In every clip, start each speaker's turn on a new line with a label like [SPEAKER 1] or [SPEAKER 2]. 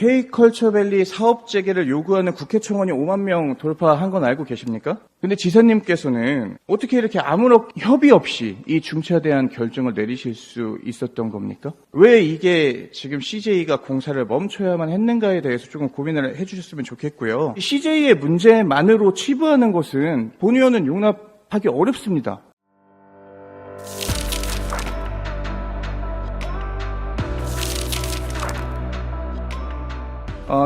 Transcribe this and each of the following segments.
[SPEAKER 1] K컬처밸리 사업 재개를 요구하는 국회 청원이 5만 명 돌파한 건 알고 계십니까? 근데 지사님께서는 어떻게 이렇게 아무런 협의 없이 이 중차대한 결정을 내리실 수 있었던 겁니까? 왜 이게 지금 CJ가 공사를 멈춰야만 했는가에 대해서 조금 고민을 해주셨으면 좋겠고요. CJ의 문제만으로 치부하는 것은 본 의원은 용납하기 어렵습니다.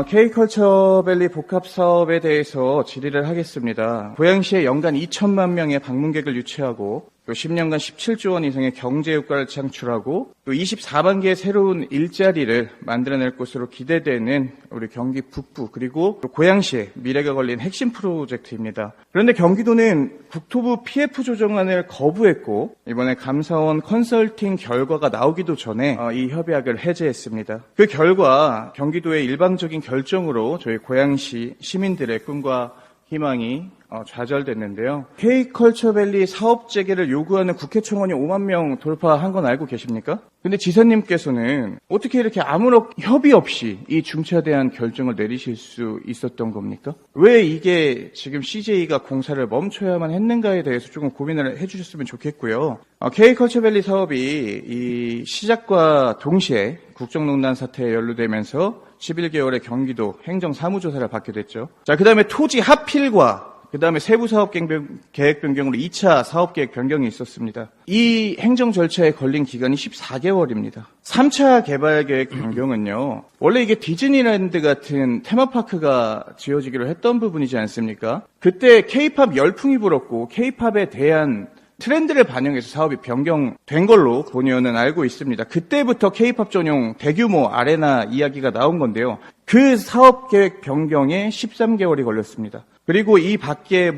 [SPEAKER 1] K컬처밸리 복합사업에 대해서 질의를 하겠습니다. 고양시에 연간 2천만 명의 방문객을 유치하고 또 10년간 17조 원 이상의 경제 효과를 창출하고 또 24만 개의 새로운 일자리를 만들어낼 것으로 기대되는 우리 경기 북부 그리고 또 고양시의 미래가 걸린 핵심 프로젝트입니다. 그런데 경기도는 국토부 PF 조정안을 거부했고 이번에 감사원 컨설팅 결과가 나오기도 전에 이 협약을 해제했습니다. 그 결과 경기도의 일방적인 결정으로 저희 고양시 시민들의 꿈과 희망이 좌절됐는데요. K컬처밸리 사업 재개를 요구하는 국회 청원이 5만 명 돌파한 건 알고 계십니까? 근데 지사님께서는 어떻게 이렇게 아무런 협의 없이 이 중차대한 결정을 내리실 수 있었던 겁니까? 왜 이게 지금 CJ가 공사를 멈춰야만 했는가에 대해서 조금 고민을 해주셨으면 좋겠고요. K컬처밸리 사업이 이 시작과 동시에 국정농단 사태에 연루되면서 11개월의 경기도 행정사무조사를 받게 됐죠. 자, 그 다음에 토지 하필과 그 다음에 세부 사업 계획 변경으로 2차 사업 계획 변경이 있었습니다. 이 행정 절차에 걸린 기간이 14개월입니다. 3차 개발 계획 변경은요. 원래 이게 디즈니랜드 같은 테마파크가 지어지기로 했던 부분이지 않습니까? 그때 K-팝 열풍이 불었고 K-팝에 대한 트렌드를 반영해서 사업이 변경된 걸로 본 의원은 알고 있습니다. 그때부터 K-팝 전용 대규모 아레나 이야기가 나온 건데요. 그 사업 계획 변경에 13개월이 걸렸습니다. 그리고 이 밖에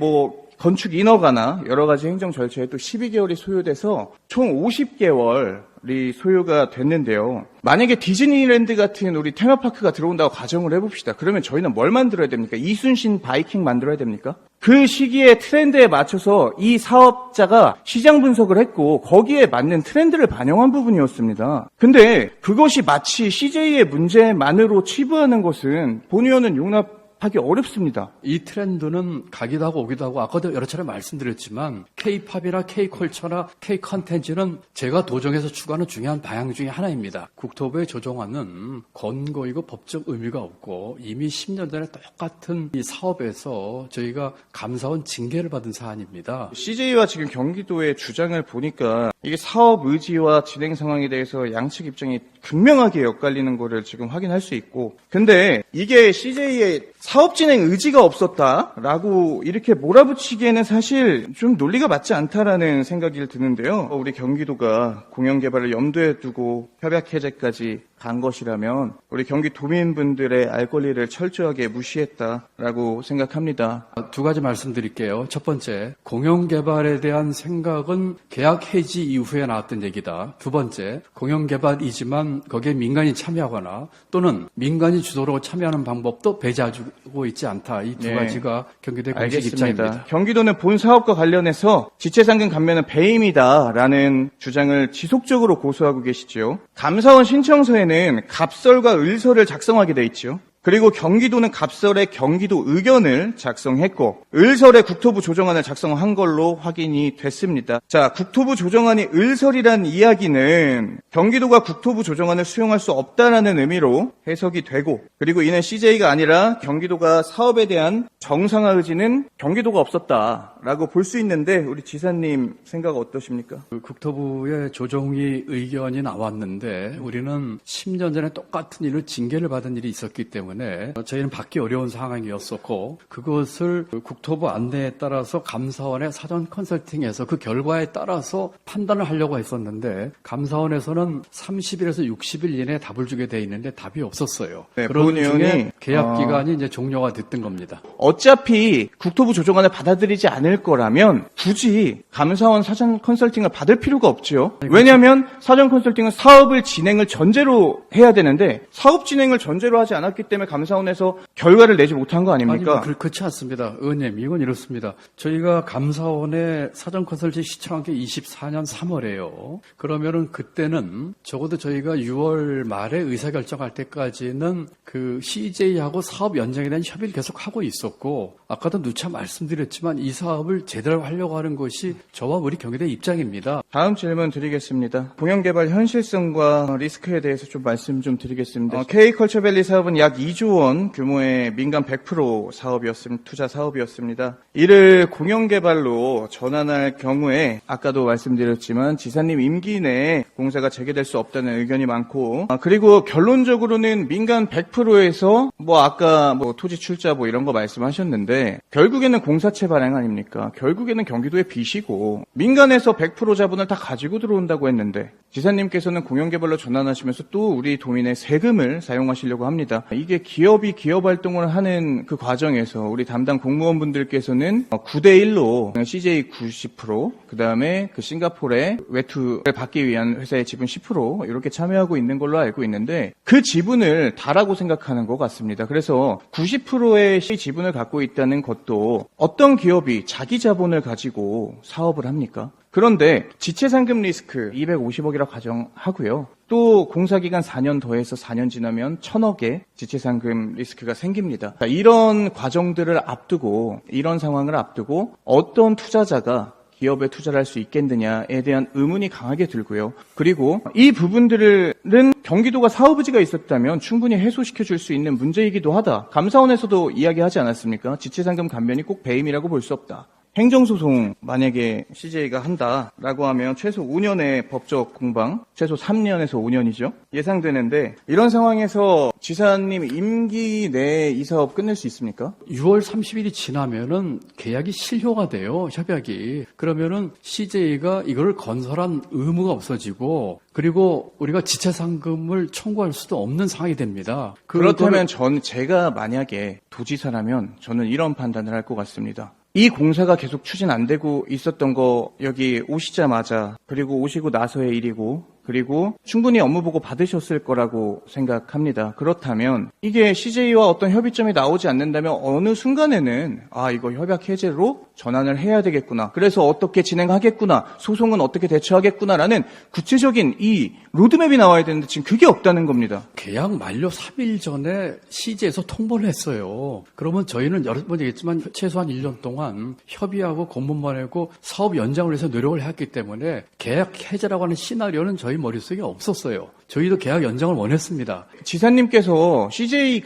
[SPEAKER 1] 건축 인허가나 여러 가지 행정 절차에 또 12개월이 소요돼서 총 50개월이 소요가 됐는데요. 만약에 디즈니랜드 같은 우리 테마파크가 들어온다고 가정을 해봅시다. 그러면 저희는 뭘 만들어야 됩니까? 이순신 바이킹 만들어야 됩니까? 그 시기의 트렌드에 맞춰서 이 사업자가 시장 분석을 했고 거기에 맞는 트렌드를 반영한 부분이었습니다. 근데 그것이 마치 CJ의 문제만으로 치부하는 것은 본 의원은 용납하기 어렵습니다.
[SPEAKER 2] 이 트렌드는 가기도 하고 오기도 하고 아까도 여러 차례 말씀드렸지만 K-팝이나 K-컬처나 K-컨텐츠는 제가 도정해서 추구하는 중요한 방향 중에 하나입니다. 국토부의 조정안은 권고이고 법적 의미가 없고 이미 10년 전에 똑같은 이 사업에서 저희가 감사원 징계를 받은 사안입니다.
[SPEAKER 1] CJ와 지금 경기도의 주장을 보니까 이게 사업 의지와 진행 상황에 대해서 양측 입장이 극명하게 엇갈리는 거를 지금 확인할 수 있고, 근데 이게 CJ의 사업 진행 의지가 없었다라고 이렇게 몰아붙이기에는 사실 좀 논리가 맞지 않다라는 생각이 드는데요. 우리 경기도가 공영 개발을 염두에 두고 협약 해제까지 간 것이라면 우리 경기 도민분들의 알 권리를 철저하게 무시했다라고 생각합니다.
[SPEAKER 2] 두 가지 말씀드릴게요. 첫 번째, 공영 개발에 대한 생각은 계약 해지 이후에 나왔던 얘기다. 두 번째, 공영 개발이지만 거기에 민간이 참여하거나 또는 민간이 주도로 참여하는 방법도 배제하고 있지 않다. 이 두 가지가 경기도의 공식 입장입니다.
[SPEAKER 1] 경기도는 본 사업과 관련해서 지체상금 감면은 배임이다라는 주장을 지속적으로 고수하고 계시죠. 감사원 신청서에는 갑설과 을설을 작성하게 돼 있죠. 그리고 경기도는 갑설에 경기도 의견을 작성했고 을설에 국토부 조정안을 작성한 걸로 확인이 됐습니다. 자, 국토부 조정안이 을설이란 이야기는 경기도가 국토부 조정안을 수용할 수 없다라는 의미로 해석이 되고, 그리고 이는 CJ가 아니라 경기도가 사업에 대한 정상화 의지는 경기도가 없었다라고 볼 수 있는데 우리 지사님 생각 어떠십니까?
[SPEAKER 2] 국토부의 조정위 의견이 나왔는데 우리는 10년 전에 똑같은 일을 징계를 받은 일이 있었기 때문에 저희는 받기 어려운 상황이었었고, 그것을 국토부 안내에 따라서 감사원의 사전 컨설팅에서 그 결과에 따라서 판단을 하려고 했었는데 감사원에서는 30일에서 60일 이내에 답을 주게 돼 있는데 답이 없었어요.
[SPEAKER 1] 네,
[SPEAKER 2] 그런 중에 계약 기간이 이제 종료가 됐던 겁니다.
[SPEAKER 1] 어차피 국토부 조정안을 받아들이지 않을 거라면 굳이 감사원 사전 컨설팅을 받을 필요가 없죠. 왜냐하면 사전 컨설팅은 사업을 진행을 전제로 해야 되는데 사업 진행을 전제로 하지 않았기 때문에 때문에 감사원에서 결과를 내지 못한 거 아닙니까?
[SPEAKER 2] 아니, 그렇지 않습니다. 의원님, 이건 이렇습니다. 저희가 감사원에 사전 컨설팅 시청한 게 24년 3월이에요. 그러면은 그때는 적어도 저희가 6월 말에 의사결정할 때까지는 그 CJ하고 사업 연장에 대한 협의를 계속 하고 있었고, 아까도 누차 말씀드렸지만 이 사업을 제대로 하려고 하는 것이 저와 우리 경희대 입장입니다.
[SPEAKER 1] 다음 질문 드리겠습니다. 공영개발 현실성과 리스크에 대해서 좀 말씀 좀 드리겠습니다. K컬처밸리 사업은 약 2조 원 규모의 민간 100% 사업이었습니다. 투자 사업이었습니다. 이를 공영개발로 전환할 경우에 아까도 말씀드렸지만 지사님 임기 내에 공사가 재개될 수 없다는 의견이 많고, 그리고 결론적으로는 민간 100%에서 아까 토지 출자 이런 거 말씀하셨는데 결국에는 공사체 발행 아닙니까? 결국에는 경기도의 빚이고 민간에서 100% 자본을 다 가지고 들어온다고 했는데 지사님께서는 공영개발로 전환하시면서 또 우리 도민의 세금을 사용하시려고 합니다. 이게 기업이 기업 활동을 하는 그 과정에서 우리 담당 공무원분들께서는 9대1로 CJ 90%, 그 다음에 그 싱가포르에 외투를 받기 위한 회사의 지분 10% 이렇게 참여하고 있는 걸로 알고 있는데 그 지분을 다라고 생각하는 것 같습니다. 그래서 90%의 지분을 갖고 있다는 것도 어떤 기업이 자기 자본을 가지고 사업을 합니까? 그런데 지체상금 리스크 250억이라고 가정하고요. 또 공사기간 4년 더해서 4년 지나면 1000억의 지체상금 리스크가 생깁니다. 이런 과정들을 앞두고 이런 상황을 앞두고 어떤 투자자가 기업에 투자를 할 수 있겠느냐에 대한 의문이 강하게 들고요. 그리고 이 부분들은 경기도가 사업 의지가 있었다면 충분히 해소시켜 줄 수 있는 문제이기도 하다. 감사원에서도 이야기하지 않았습니까? 지체상금 감면이 꼭 배임이라고 볼 수 없다. 행정소송 만약에 CJ가 한다라고 하면 최소 5년의 법적 공방, 최소 3년에서 5년이죠. 예상되는데 이런 상황에서 지사님 임기 내에 이 사업 끝낼 수 있습니까?
[SPEAKER 2] 6월 30일이 지나면은 계약이 실효가 돼요, 협약이. 그러면은 CJ가 이걸 건설한 의무가 없어지고 그리고 우리가 지체상금을 청구할 수도 없는 상황이 됩니다.
[SPEAKER 1] 그렇다면 제가 만약에 도지사라면 저는 이런 판단을 할 것 같습니다. 이 공사가 계속 추진 안 되고 있었던 거 여기 오시자마자 그리고 오시고 나서의 일이고 그리고 충분히 업무 보고 받으셨을 거라고 생각합니다. 그렇다면 이게 CJ와 어떤 협의점이 나오지 않는다면 어느 순간에는 이거 협약 해제로 전환을 해야 되겠구나. 그래서 어떻게 진행하겠구나. 소송은 어떻게 대처하겠구나라는 구체적인 이 로드맵이 나와야 되는데 지금 그게 없다는 겁니다.
[SPEAKER 2] 계약 만료 3일 전에 CJ에서 통보를 했어요. 그러면 저희는 여러 번 얘기했지만 최소한 1년 동안 협의하고 공문 보내고 사업 연장을 위해서 노력을 했기 때문에 계약 해제라고 하는 시나리오는 저희 머릿속에 없었어요. 저희도 계약 연장을 원했습니다.
[SPEAKER 1] 지사님께서 CJ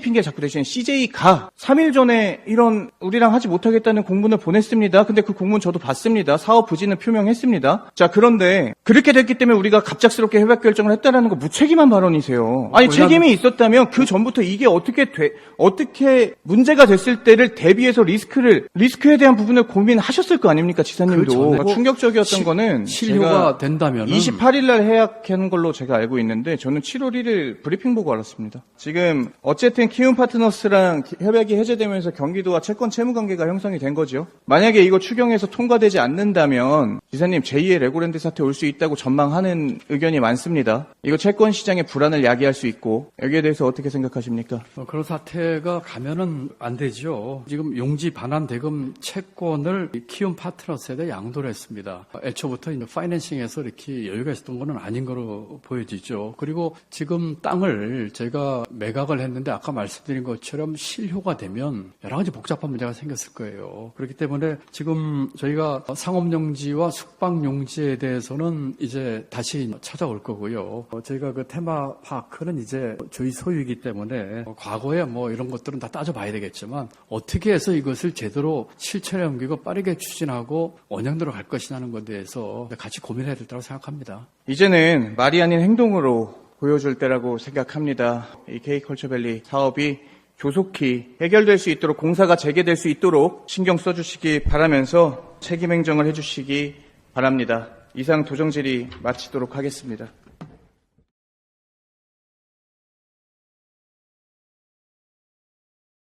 [SPEAKER 1] 핑계 자꾸 대신 CJ가 3일 전에 이런 우리랑 하지 못하겠다는 공문을 보냈습니다. 근데 그 공문 저도 봤습니다. 사업 부진을 표명했습니다. 자, 그런데 그렇게 됐기 때문에 우리가 갑작스럽게 협약 결정을 했다라는 거 무책임한 발언이세요. 아니, 책임이 있었다면 그 전부터 이게 어떻게 문제가 됐을 때를 대비해서 리스크에 대한 부분을 고민하셨을 거 아닙니까, 지사님도. 충격적이었던 거는
[SPEAKER 2] 실효가 된다면
[SPEAKER 1] 28일 날 해약한 걸로 제가 알고 있는데 저는 7월 1일 브리핑 보고 알았습니다. 지금 어쨌든 키움 파트너스랑 협약이 해제되면서 경기도와 채권 채무 관계가 형성이 된 거죠. 만약에 이거 추경해서 통과되지 않는다면 지사님 제2의 레고랜드 사태 올 수 있다고 전망하는 의견이 많습니다. 이거 채권 시장의 불안을 야기할 수 있고 여기에 대해서 어떻게 생각하십니까?
[SPEAKER 2] 그런 사태가 가면은 안 되죠. 지금 용지 반환 대금 채권을 키움 파트너스에다 양도를 했습니다. 애초부터 파이낸싱에서 이렇게 여유가 있었던 건 아닌 거로 보여지죠. 그리고 지금 땅을 제가 매각을 했는데 아까 말씀드린 것처럼 실효가 되면 여러 가지 복잡한 문제가 생겼을 거예요. 그렇기 때문에 지금 저희가 상업용지와 숙박용지에 대해서는 이제 다시 찾아올 거고요. 저희가 그 테마파크는 이제 저희 소유이기 때문에 과거에 이런 것들은 다 따져봐야 되겠지만 어떻게 해서 이것을 제대로 실천에 옮기고 빠르게 추진하고 원형대로 갈 것이냐는 것에 대해서 같이 고민해야 될 거라고 생각합니다.
[SPEAKER 1] 이제는 말이 아닌 행동으로 보여줄 때라고 생각합니다. 이 K컬처밸리 사업이 조속히 해결될 수 있도록 공사가 재개될 수 있도록 신경 써주시기 바라면서 책임 행정을 해주시기 바랍니다. 이상 도정질의 마치도록 하겠습니다.